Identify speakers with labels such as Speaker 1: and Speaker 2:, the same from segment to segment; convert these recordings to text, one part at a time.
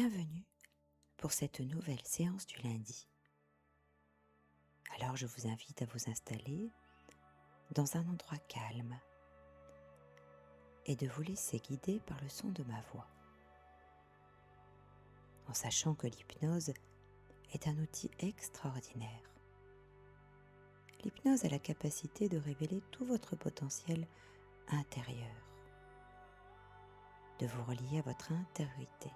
Speaker 1: Bienvenue pour cette nouvelle séance du lundi. Alors je vous invite à vous installer dans un endroit calme et de vous laisser guider par le son de ma voix, en sachant que l'hypnose est un outil extraordinaire. L'hypnose a la capacité de révéler tout votre potentiel intérieur, de vous relier à votre intériorité,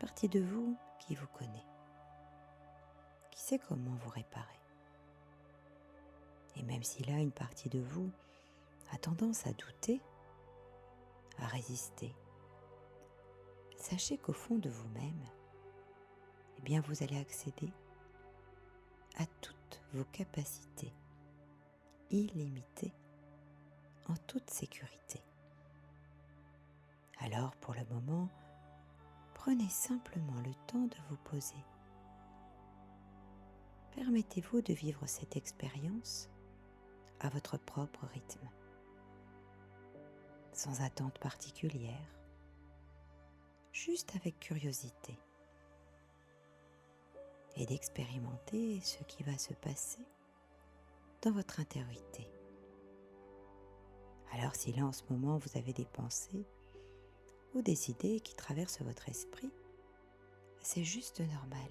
Speaker 1: cette partie de vous qui vous connaît, qui sait comment vous réparer. Et même si là, une partie de vous a tendance à douter, à résister, sachez qu'au fond de vous-même, eh bien vous allez accéder à toutes vos capacités illimitées en toute sécurité. Alors pour le moment, prenez simplement le temps de vous poser. Permettez-vous de vivre cette expérience à votre propre rythme, sans attente particulière, juste avec curiosité, et d'expérimenter ce qui va se passer dans votre intériorité. Alors si là en ce moment vous avez des pensées ou des idées qui traversent votre esprit, c'est juste normal.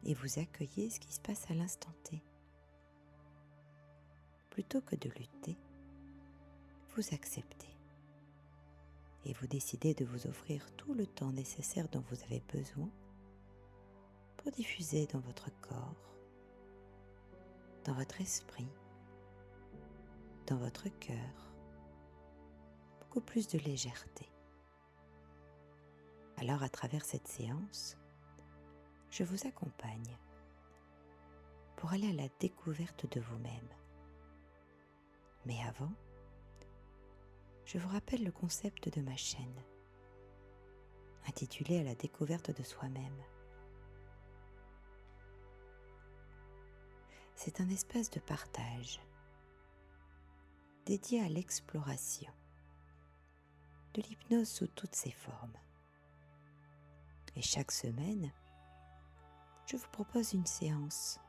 Speaker 1: Et vous accueillez ce qui se passe à l'instant T. Plutôt que de lutter, vous acceptez. Et vous décidez de vous offrir tout le temps nécessaire dont vous avez besoin pour diffuser dans votre corps, dans votre esprit, dans votre cœur, beaucoup plus de légèreté. Alors à travers cette séance, je vous accompagne pour aller à la découverte de vous-même. Mais avant, je vous rappelle le concept de ma chaîne, intitulée À la découverte de soi-même. C'est un espace de partage dédié à l'exploration de l'hypnose sous toutes ses formes. Et chaque semaine, je vous propose une séance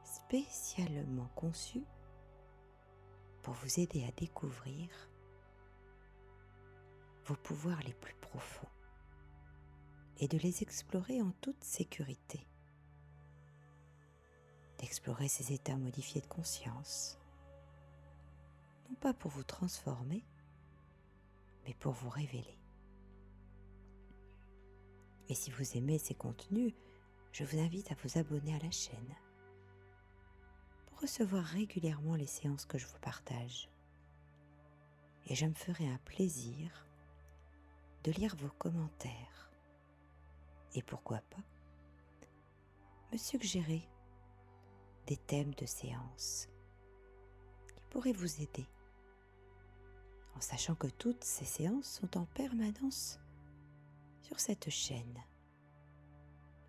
Speaker 1: spécialement conçue pour vous aider à découvrir vos pouvoirs les plus profonds et de les explorer en toute sécurité. D'explorer ces états modifiés de conscience, non pas pour vous transformer, mais pour vous révéler. Et si vous aimez ces contenus, je vous invite à vous abonner à la chaîne pour recevoir régulièrement les séances que je vous partage. Et je me ferai un plaisir de lire vos commentaires. Et pourquoi pas me suggérer des thèmes de séances qui pourraient vous aider, en sachant que toutes ces séances sont en permanence sur cette chaîne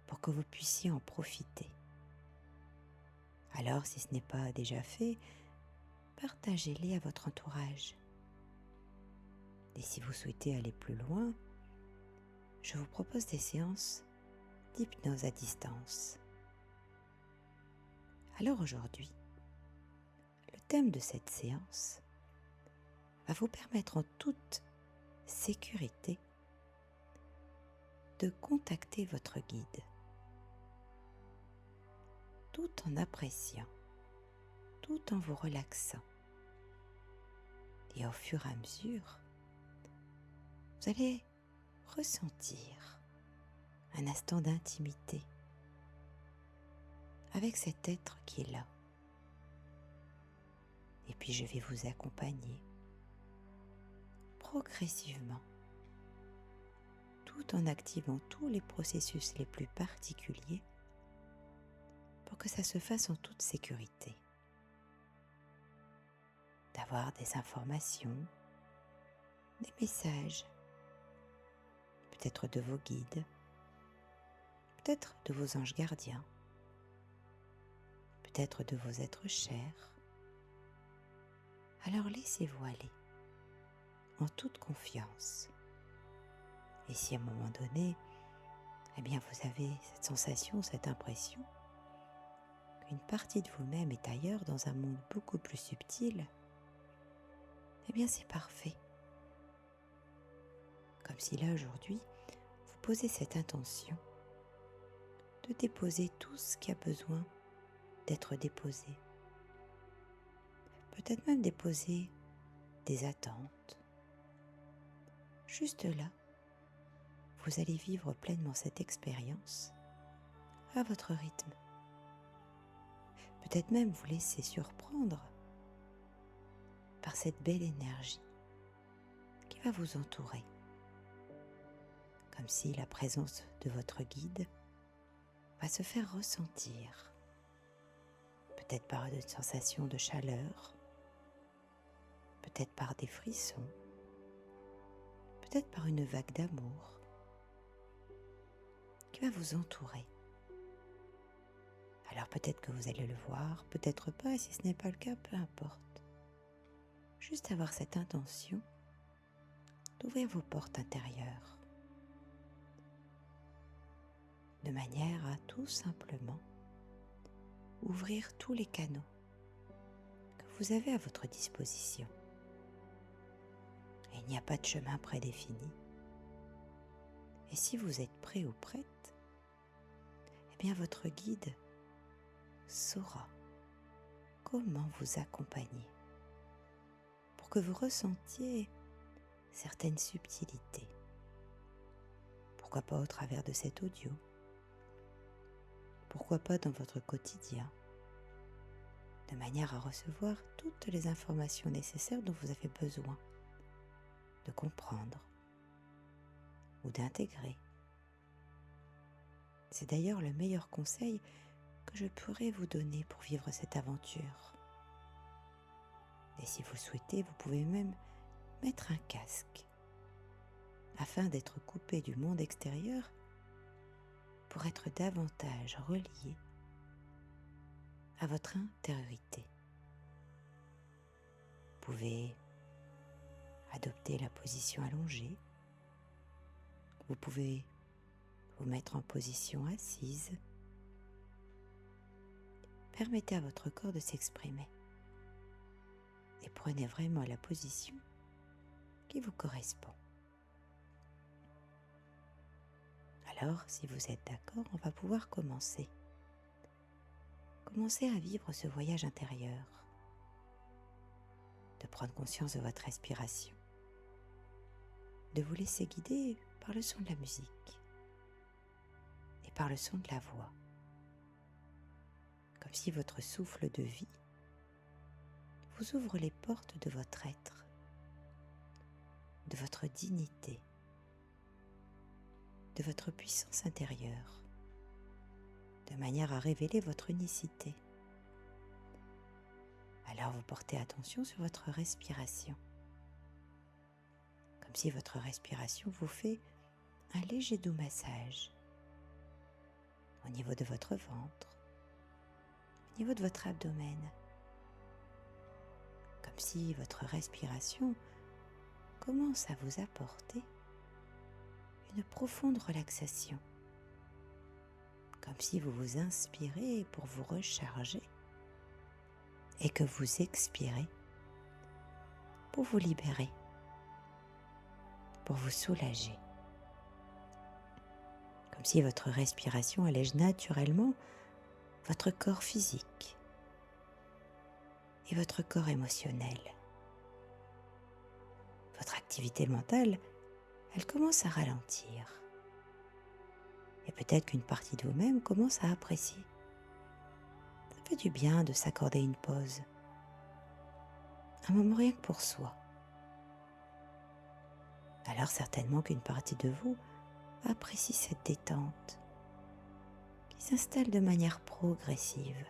Speaker 1: pour que vous puissiez en profiter. Alors si ce n'est pas déjà fait, partagez-les à votre entourage. Et si vous souhaitez aller plus loin, je vous propose des séances d'hypnose à distance. Alors aujourd'hui, le thème de cette séance va vous permettre en toute sécurité de contacter votre guide, tout en appréciant, tout en vous relaxant. Et au fur et à mesure, vous allez ressentir un instant d'intimité avec cet être qui est là. Et puis je vais vous accompagner progressivement, tout en activant tous les processus les plus particuliers pour que ça se fasse en toute sécurité. D'avoir des informations, des messages, peut-être de vos guides, peut-être de vos anges gardiens, peut-être de vos êtres chers. Alors laissez-vous aller en toute confiance, Et si à un moment donné, eh bien vous avez cette sensation, cette impression qu'une partie de vous-même est ailleurs dans un monde beaucoup plus subtil, eh bien c'est parfait. Comme si là aujourd'hui, vous posez cette intention de déposer tout ce qui a besoin d'être déposé. Peut-être même déposer des attentes. Juste là, vous allez vivre pleinement cette expérience à votre rythme. Peut-être même vous laisser surprendre par cette belle énergie qui va vous entourer. Comme si la présence de votre guide va se faire ressentir. Peut-être par une sensation de chaleur, peut-être par des frissons, peut-être par une vague d'amour qui va vous entourer. Alors peut-être que vous allez le voir, peut-être pas, et si ce n'est pas le cas, peu importe. Juste avoir cette intention d'ouvrir vos portes intérieures, de manière à tout simplement ouvrir tous les canaux que vous avez à votre disposition. Et il n'y a pas de chemin prédéfini. Et si vous êtes prêt ou prête, eh bien votre guide saura comment vous accompagner pour que vous ressentiez certaines subtilités. Pourquoi pas au travers de cet audio? Pourquoi pas dans votre quotidien? De manière à recevoir toutes les informations nécessaires dont vous avez besoin de comprendre ou d'intégrer. C'est d'ailleurs le meilleur conseil que je pourrais vous donner pour vivre cette aventure. Et si vous le souhaitez, vous pouvez même mettre un casque afin d'être coupé du monde extérieur pour être davantage relié à votre intériorité. Vous pouvez adopter la position allongée. Vous pouvez vous mettre en position assise. Permettez à votre corps de s'exprimer et prenez vraiment la position qui vous correspond. Alors, si vous êtes d'accord, on va pouvoir commencer. Commencez à vivre ce voyage intérieur, de prendre conscience de votre respiration, de vous laisser guider par le son de la musique et par le son de la voix, comme si votre souffle de vie vous ouvre les portes de votre être, de votre dignité, de votre puissance intérieure, de manière à révéler votre unicité. Alors vous portez attention sur votre respiration, comme si votre respiration vous fait un léger doux massage au niveau de votre ventre, au niveau de votre abdomen, comme si votre respiration commence à vous apporter une profonde relaxation, comme si vous vous inspirez pour vous recharger et que vous expirez pour vous libérer, pour vous soulager. Comme si votre respiration allège naturellement votre corps physique et votre corps émotionnel. Votre activité mentale, elle commence à ralentir. Et peut-être qu'une partie de vous-même commence à apprécier. Ça fait du bien de s'accorder une pause, un moment rien que pour soi. Alors certainement qu'une partie de vous apprécie cette détente qui s'installe de manière progressive.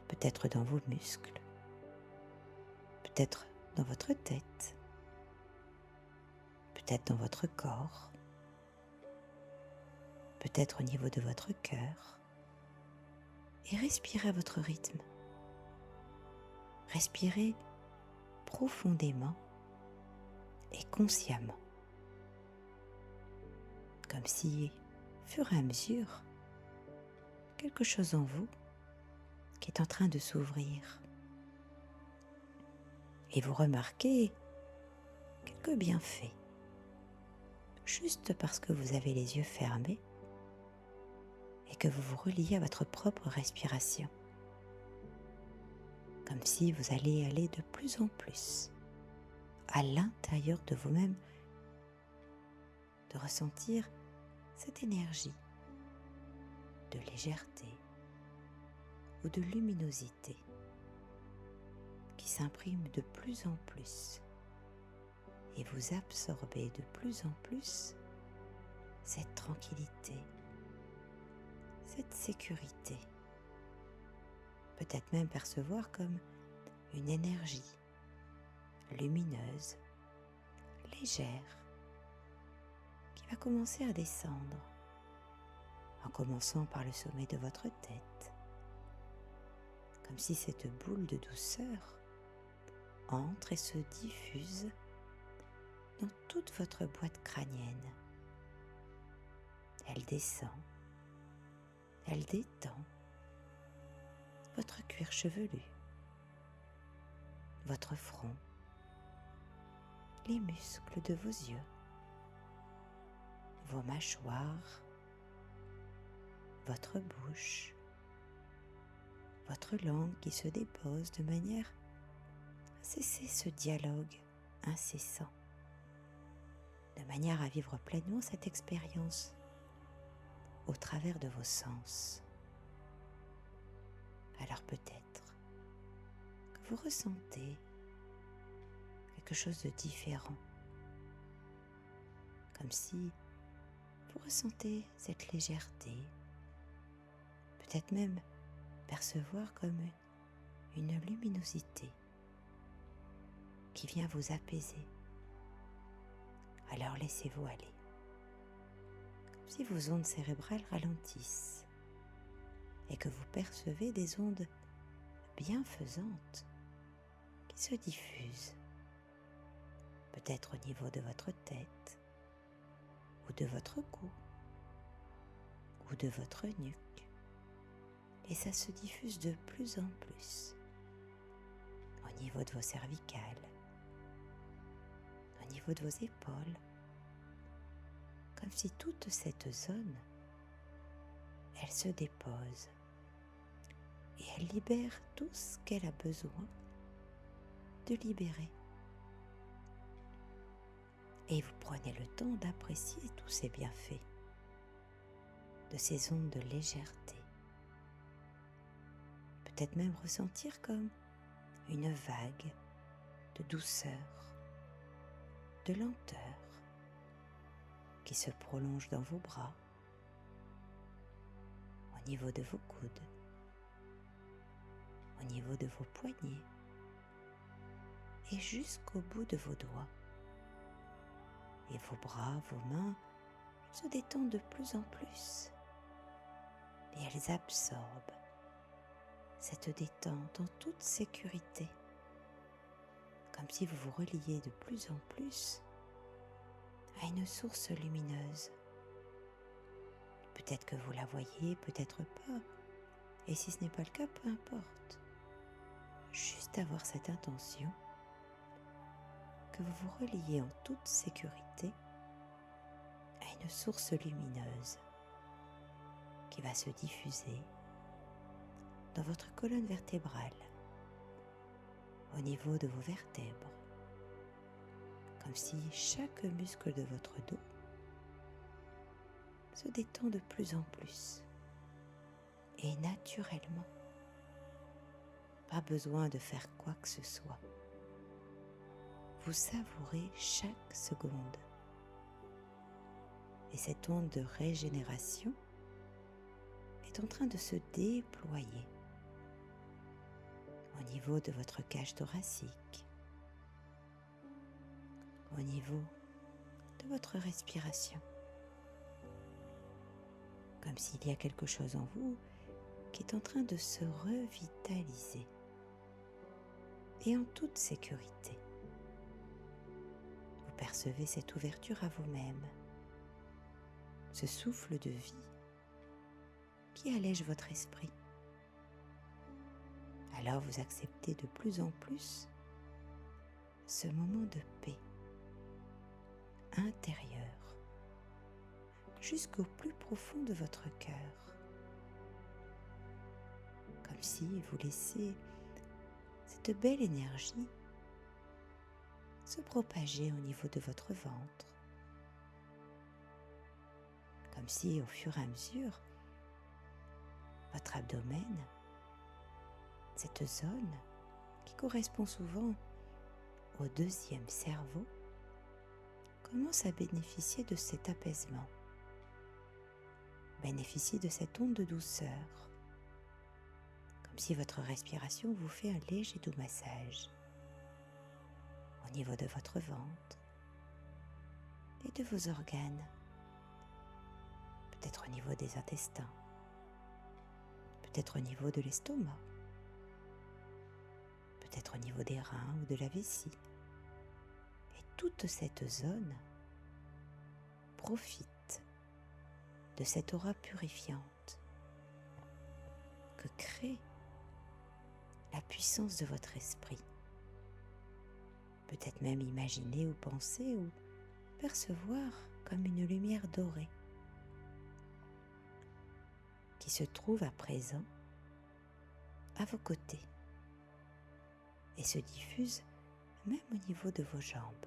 Speaker 1: Peut-être dans vos muscles, peut-être dans votre tête, peut-être dans votre corps, peut-être au niveau de votre cœur. Et respirez à votre rythme. Respirez profondément et consciemment. comme si, au fur et à mesure, quelque chose en vous qui est en train de s'ouvrir. Et vous remarquez quelques bienfaits, juste parce que vous avez les yeux fermés et que vous vous reliez à votre propre respiration. Comme si vous alliez aller de plus en plus à l'intérieur de vous-même, de ressentir cette énergie de légèreté ou de luminosité qui s'imprime de plus en plus et vous absorbez de plus en plus cette tranquillité, cette sécurité. Peut-être même percevoir comme une énergie lumineuse, légère, qui va commencer à descendre, en commençant par le sommet de votre tête, comme si cette boule de douceur entre et se diffuse dans toute votre boîte crânienne. Elle descend, elle détend votre cuir chevelu, votre front, les muscles de vos yeux, vos mâchoires, votre bouche, votre langue qui se dépose de manière à cesser ce dialogue incessant, de manière à vivre pleinement cette expérience au travers de vos sens. Alors peut-être que vous ressentez quelque chose de différent, comme si vous ressentez cette légèreté, peut-être même percevoir comme une luminosité qui vient vous apaiser. Alors laissez-vous aller, comme si vos ondes cérébrales ralentissent et que vous percevez des ondes bienfaisantes qui se diffusent, peut-être au niveau de votre tête, ou de votre cou, ou de votre nuque, et ça se diffuse de plus en plus au niveau de vos cervicales, au niveau de vos épaules, comme si toute cette zone, elle se dépose et elle libère tout ce qu'elle a besoin de libérer. Et vous prenez le temps d'apprécier tous ces bienfaits, de ces ondes de légèreté. Peut-être même ressentir comme une vague de douceur, de lenteur qui se prolonge dans vos bras, au niveau de vos coudes, au niveau de vos poignets et jusqu'au bout de vos doigts. Et vos bras, vos mains se détendent de plus en plus et elles absorbent cette détente en toute sécurité, comme si vous vous reliez de plus en plus à une source lumineuse. Peut-être que vous la voyez, peut-être pas, et si ce n'est pas le cas, peu importe. Juste avoir cette intention que vous vous reliez en toute sécurité à une source lumineuse qui va se diffuser dans votre colonne vertébrale, au niveau de vos vertèbres, comme si chaque muscle de votre dos se détend de plus en plus et naturellement. Pas besoin de faire quoi que ce soit. Vous savourez chaque seconde. Et cette onde de régénération est en train de se déployer au niveau de votre cage thoracique, au niveau de votre respiration. Comme s'il y a quelque chose en vous qui est en train de se revitaliser et en toute sécurité. Vous percevez cette ouverture à vous-même, ce souffle de vie qui allège votre esprit. Alors vous acceptez de plus en plus ce moment de paix intérieure jusqu'au plus profond de votre cœur, comme si vous laissiez cette belle énergie se propager au niveau de votre ventre, comme si au fur et à mesure votre abdomen, cette zone qui correspond souvent au deuxième cerveau, commence à bénéficier de cet apaisement, bénéficier de cette onde de douceur, comme si votre respiration vous fait un léger doux massage au niveau de votre ventre et de vos organes, peut-être au niveau des intestins, peut-être au niveau de l'estomac, peut-être au niveau des reins ou de la vessie. Et toute cette zone profite de cette aura purifiante que crée la puissance de votre esprit. Peut-être même imaginer ou penser ou percevoir comme une lumière dorée qui se trouve à présent à vos côtés et se diffuse même au niveau de vos jambes,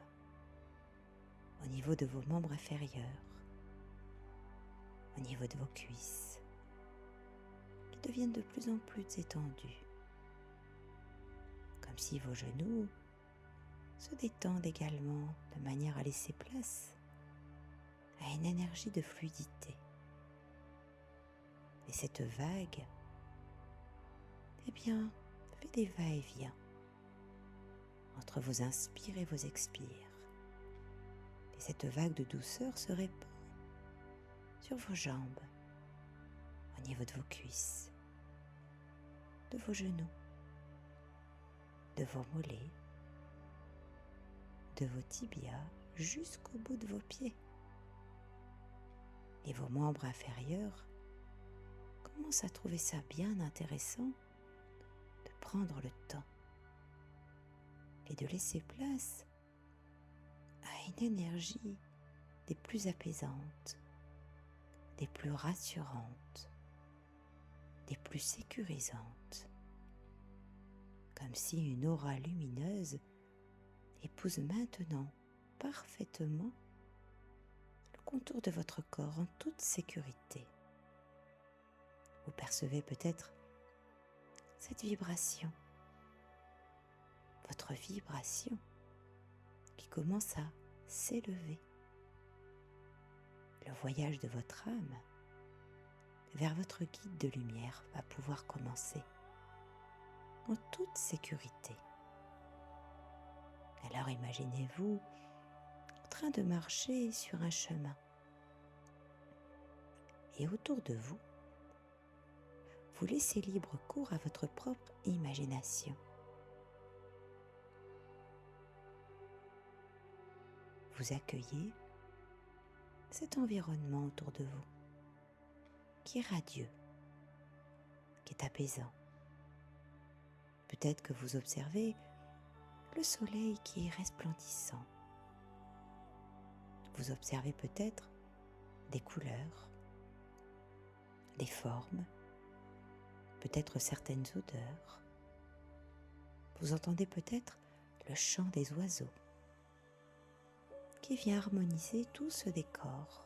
Speaker 1: au niveau de vos membres inférieurs, au niveau de vos cuisses, qui deviennent de plus en plus étendus, comme si vos genoux se détendent également de manière à laisser place à une énergie de fluidité. Et cette vague, eh bien, fait des va-et-vient entre vos inspires et vos expires. Et cette vague de douceur se répand sur vos jambes, au niveau de vos cuisses, de vos genoux, de vos mollets, de vos tibias jusqu'au bout de vos pieds. Et vos membres inférieurs commencent à trouver ça bien intéressant de prendre le temps et de laisser place à une énergie des plus apaisantes, des plus rassurantes, des plus sécurisantes, comme si une aura lumineuse épouse maintenant parfaitement le contour de votre corps en toute sécurité. Vous percevez peut-être cette vibration, votre vibration qui commence à s'élever. Le voyage de votre âme vers votre guide de lumière va pouvoir commencer en toute sécurité. Alors imaginez-vous en train de marcher sur un chemin et autour de vous, vous laissez libre cours à votre propre imagination. Vous accueillez cet environnement autour de vous qui est radieux, qui est apaisant. Peut-être que vous observez le soleil qui est resplendissant. Vous observez peut-être des couleurs, des formes, peut-être certaines odeurs. Vous entendez peut-être le chant des oiseaux qui vient harmoniser tout ce décor.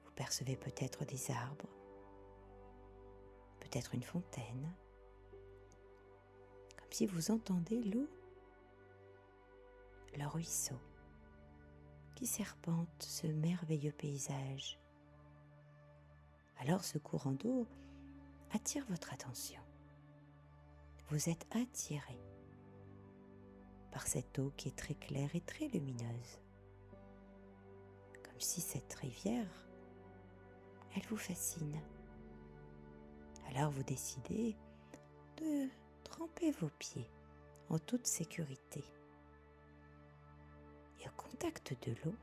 Speaker 1: Vous percevez peut-être des arbres, peut-être une fontaine, comme si vous entendez l'eau, le ruisseau qui serpente ce merveilleux paysage. Alors ce courant d'eau attire votre attention. Vous êtes attiré par cette eau qui est très claire et très lumineuse. Comme si cette rivière, elle vous fascine. Alors vous décidez de tremper vos pieds en toute sécurité. Et au contact de l'eau,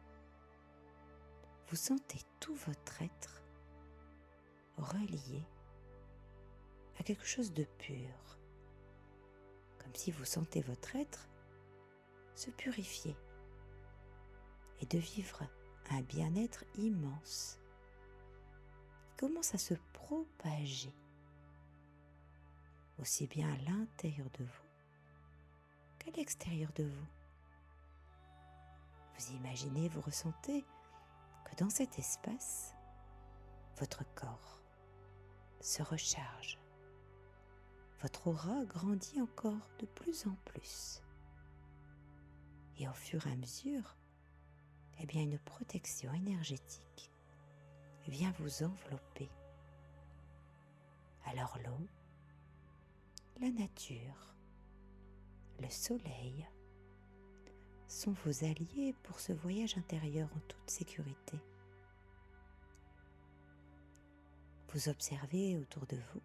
Speaker 1: vous sentez tout votre être relié à quelque chose de pur, comme si vous sentez votre être se purifier et de vivre un bien-être immense qui commence à se propager aussi bien à l'intérieur de vous qu'à l'extérieur de vous. Vous imaginez, vous ressentez que dans cet espace, votre corps se recharge. Votre aura grandit encore de plus en plus. Et au fur et à mesure, une protection énergétique vient vous envelopper. Alors l'eau, la nature, le soleil sont vos alliés pour ce voyage intérieur en toute sécurité. Vous observez autour de vous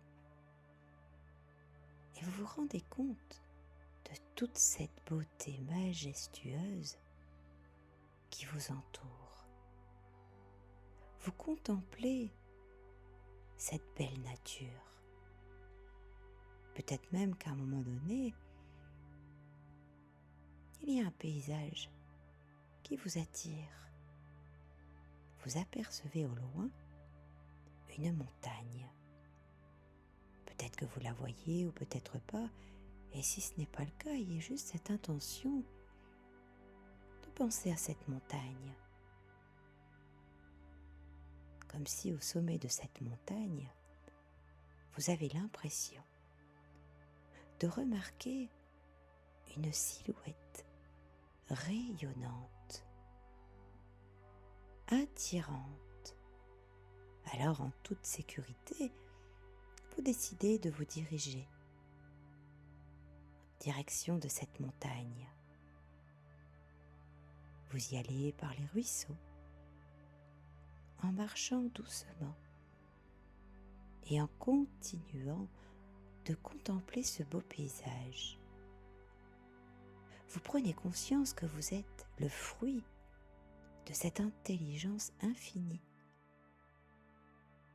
Speaker 1: et vous vous rendez compte de toute cette beauté majestueuse qui vous entoure. Vous contemplez cette belle nature. Peut-être même qu'à un moment donné, il y a un paysage qui vous attire. Vous apercevez au loin une montagne. Peut-être que vous la voyez ou peut-être pas, et si ce n'est pas le cas, il y a juste cette intention de penser à cette montagne. Comme si au sommet de cette montagne, vous avez l'impression de remarquer une silhouette rayonnante, attirante. Alors, en toute sécurité, vous décidez de vous diriger en direction de cette montagne. Vous y allez par les ruisseaux, en marchant doucement et en continuant de contempler ce beau paysage. Vous prenez conscience que vous êtes le fruit de cette intelligence infinie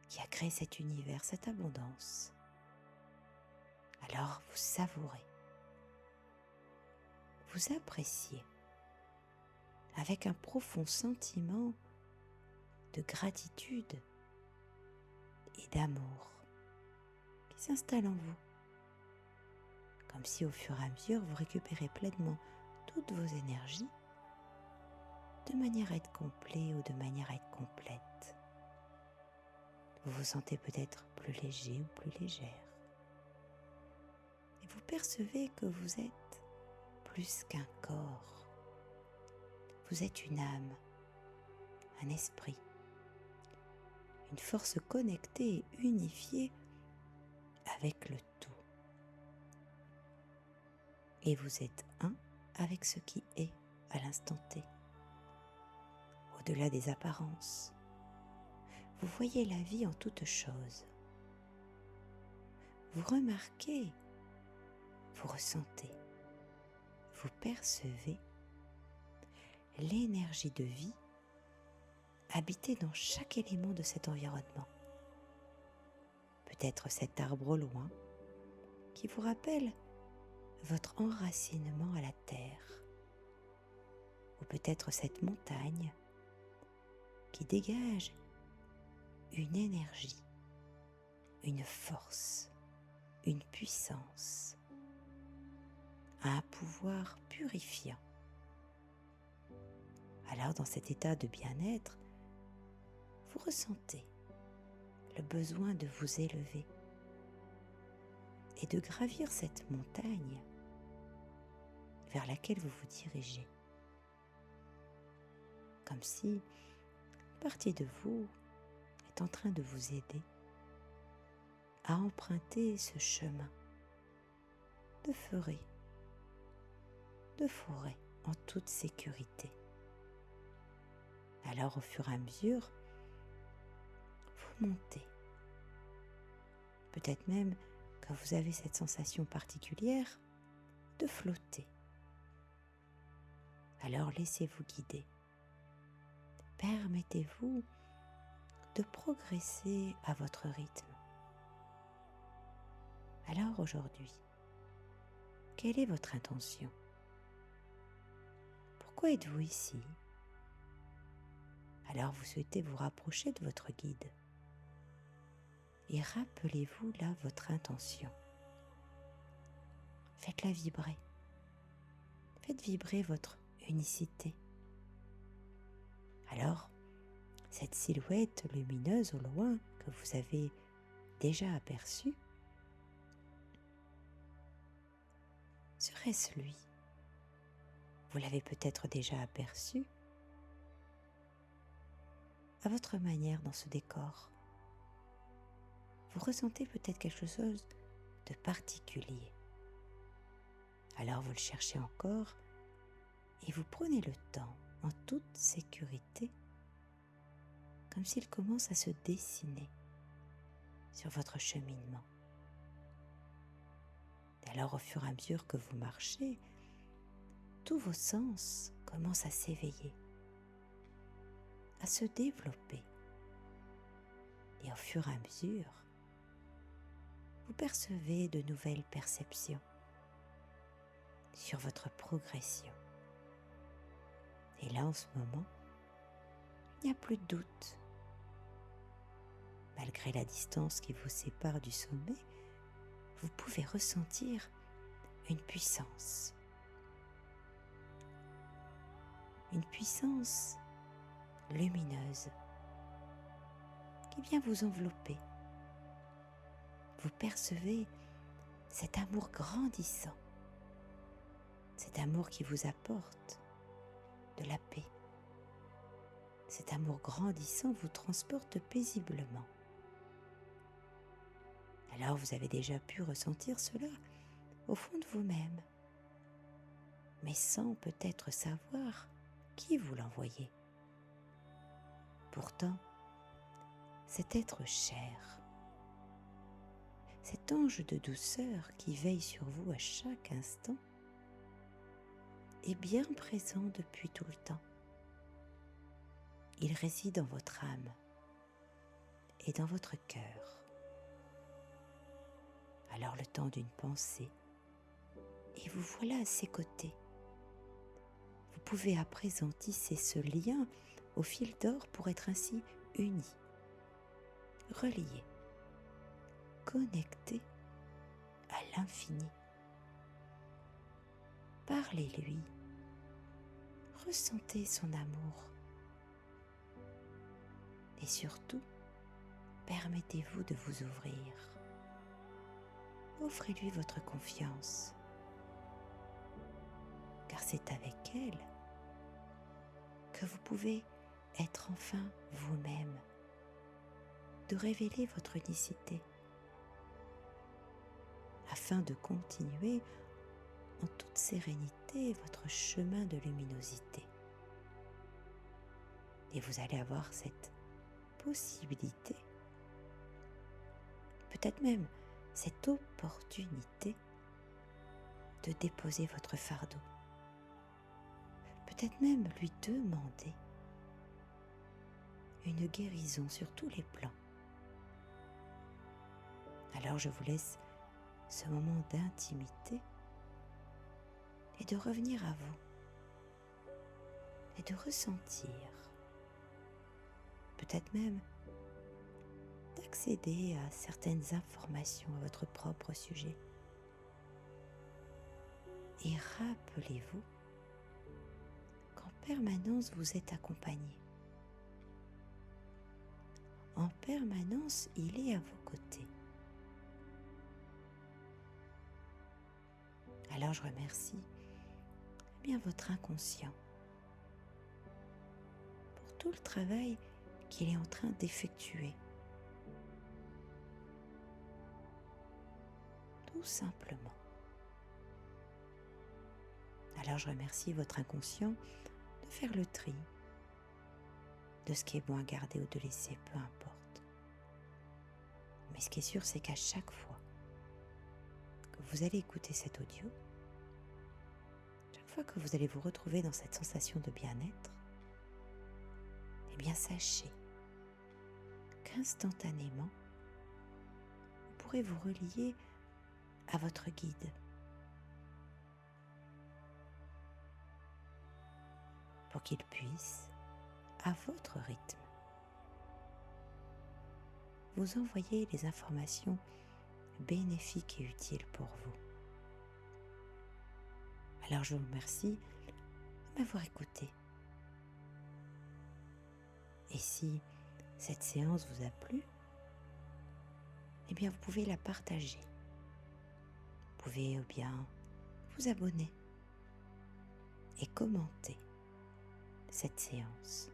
Speaker 1: qui a créé cet univers, cette abondance. Alors vous savourez, vous appréciez avec un profond sentiment de gratitude et d'amour qui s'installe en vous, comme si au fur et à mesure vous récupérez pleinement toutes vos énergies de manière à être complet ou de manière à être complète. Vous vous sentez peut-être plus léger ou plus légère. Et vous percevez que vous êtes plus qu'un corps. Vous êtes une âme, un esprit, une force connectée et unifiée avec le tout. Et vous êtes un avec ce qui est à l'instant T. Au-delà des apparences, vous voyez la vie en toute chose. Vous remarquez, vous ressentez, vous percevez l'énergie de vie habitée dans chaque élément de cet environnement. Peut-être cet arbre au loin qui vous rappelle votre enracinement à la terre, ou peut-être cette montagne qui dégage une énergie, une force, une puissance, un pouvoir purifiant. Alors dans cet état de bien-être, vous ressentez le besoin de vous élever et de gravir cette montagne vers laquelle vous vous dirigez. Comme si une partie de vous est en train de vous aider à emprunter ce chemin de forêt en toute sécurité. Alors au fur et à mesure, vous montez. Peut-être même que vous avez cette sensation particulière de flotter. Alors laissez-vous guider permettez-vous de progresser à votre rythme. Alors aujourd'hui, quelle est votre intention? Pourquoi êtes-vous ici? Alors vous souhaitez vous rapprocher de votre guide et rappelez-vous là votre intention. Faites-la vibrer. Faites vibrer votre unicité. Alors, cette silhouette lumineuse au loin que vous avez déjà aperçue, serait-ce lui? Vous l'avez peut-être déjà aperçu à votre manière dans ce décor. Vous ressentez peut-être quelque chose de particulier. Alors vous le cherchez encore et vous prenez le temps, en toute sécurité, comme s'il commence à se dessiner sur votre cheminement. Et alors au fur et à mesure que vous marchez, tous vos sens commencent à s'éveiller, à se développer. Et au fur et à mesure, vous percevez de nouvelles perceptions sur votre progression. Et là, en ce moment, il n'y a plus de doute. Malgré la distance qui vous sépare du sommet, vous pouvez ressentir une puissance. Une puissance lumineuse qui vient vous envelopper. Vous percevez cet amour grandissant, cet amour qui vous apporte de la paix. Cet amour grandissant vous transporte paisiblement. Alors vous avez déjà pu ressentir cela au fond de vous-même, mais sans peut-être savoir qui vous l'envoyait. Pourtant, cet être cher, cet ange de douceur qui veille sur vous à chaque instant, est bien présent depuis tout le temps. Il réside dans votre âme et dans votre cœur. Alors le temps d'une pensée, et vous voilà à ses côtés. Vous pouvez à présent tisser ce lien au fil d'or pour être ainsi unis, reliés, connectés à l'infini. Parlez-lui, ressentez son amour et surtout, permettez-vous de vous ouvrir. Offrez-lui votre confiance, car c'est avec elle que vous pouvez être enfin vous-même, de révéler votre unicité, afin de continuer en toute sérénité votre chemin de luminosité. Et vous allez avoir cette possibilité, peut-être même cette opportunité de déposer votre fardeau, peut-être même lui demander une guérison sur tous les plans. Alors je vous laisse ce moment d'intimité et de revenir à vous et de ressentir, peut-être même d'accéder à certaines informations à votre propre sujet. Et rappelez-vous qu'en permanence vous êtes accompagné. En permanence, il est à vos côtés. Alors je remercie bien votre inconscient pour tout le travail qu'il est en train d'effectuer. Tout simplement. Alors je remercie votre inconscient de faire le tri de ce qui est bon à garder ou de laisser, peu importe. Mais ce qui est sûr, c'est qu'à chaque fois que vous allez écouter cet audio, chaque fois que vous allez vous retrouver dans cette sensation de bien-être, eh bien sachez qu'instantanément, vous pourrez vous relier à votre guide pour qu'il puisse, à votre rythme, vous envoyer les informations bénéfiques et utiles pour vous. Alors je vous remercie de m'avoir écouté. Et si cette séance vous a plu, eh bien vous pouvez la partager. Vous pouvez bien vous abonner et commenter cette séance.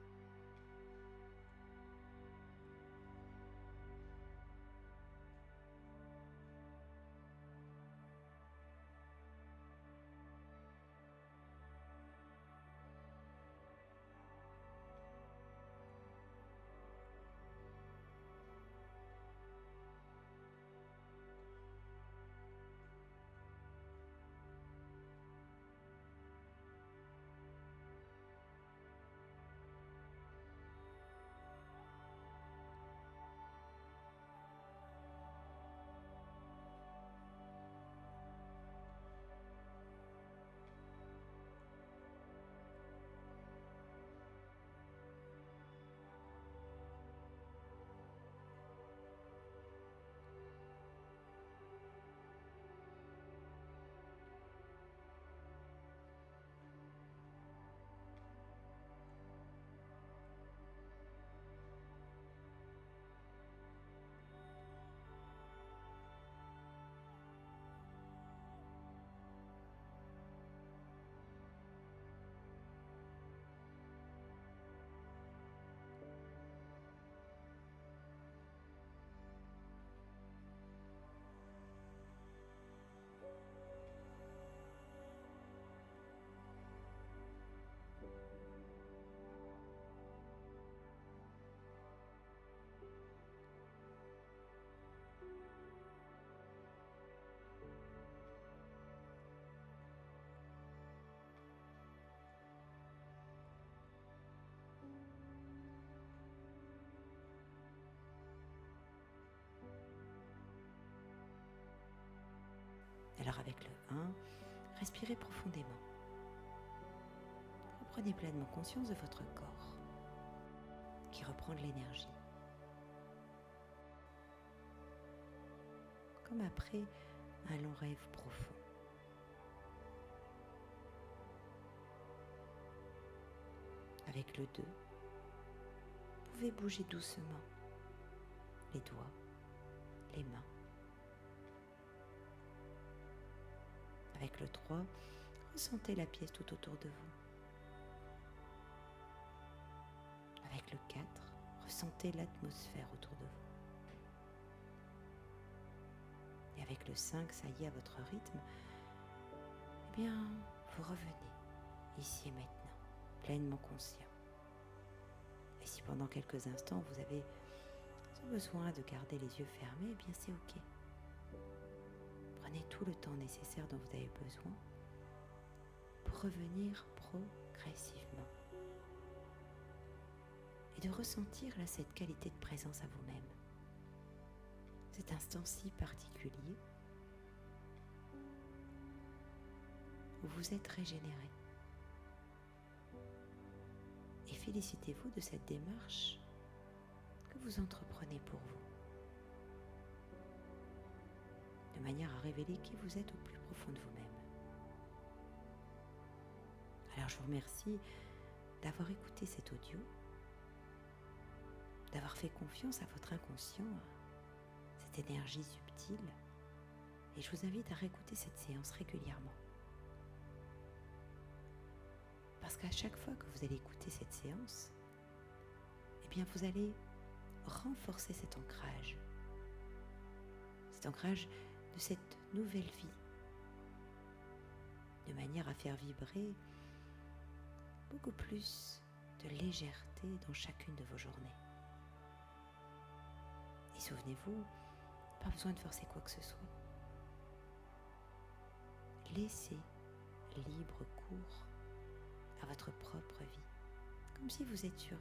Speaker 1: Alors avec le 1, respirez profondément. Reprenez pleinement conscience de votre corps qui reprend de l'énergie. Comme après un long rêve profond. Avec le 2, vous pouvez bouger doucement les doigts, les mains. Avec le 3, ressentez la pièce tout autour de vous. Avec le 4, ressentez l'atmosphère autour de vous. Et avec le 5, ça y est, à votre rythme, eh bien, vous revenez ici et maintenant, pleinement conscient. Et si pendant quelques instants, vous avez ce besoin de garder les yeux fermés, eh bien, c'est OK. Prenez tout le temps nécessaire dont vous avez besoin pour revenir progressivement et de ressentir là cette qualité de présence à vous-même. Cet instant si particulier où vous êtes régénéré. Et félicitez-vous de cette démarche que vous entreprenez pour vous, de manière à révéler qui vous êtes au plus profond de vous-même. Alors je vous remercie d'avoir écouté cet audio, d'avoir fait confiance à votre inconscient, cette énergie subtile, et je vous invite à réécouter cette séance régulièrement. Parce qu'à chaque fois que vous allez écouter cette séance, eh bien vous allez renforcer cet ancrage de cette nouvelle vie, de manière à faire vibrer beaucoup plus de légèreté dans chacune de vos journées. Et souvenez-vous, pas besoin de forcer quoi que ce soit. Laissez libre cours à votre propre vie, comme si vous êtes sur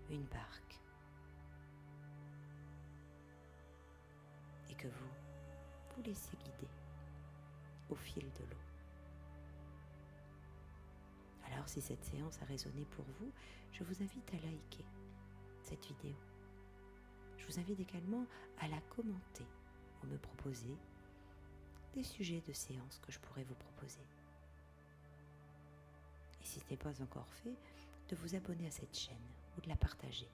Speaker 1: une barque et que vous vous laissez guider au fil de l'eau. Alors si cette séance a résonné pour vous, je vous invite à liker cette vidéo. Je vous invite également à la commenter ou me proposer des sujets de séance que je pourrais vous proposer. Et si ce n'est pas encore fait, de vous abonner à cette chaîne ou de la partager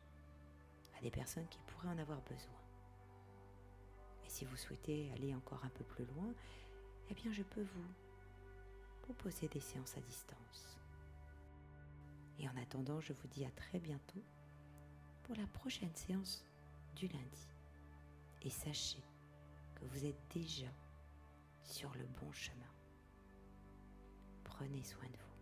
Speaker 1: à des personnes qui pourraient en avoir besoin. Et si vous souhaitez aller encore un peu plus loin, eh bien je peux vous proposer des séances à distance. Et en attendant, je vous dis à très bientôt pour la prochaine séance du lundi. Et sachez que vous êtes déjà sur le bon chemin. Prenez soin de vous.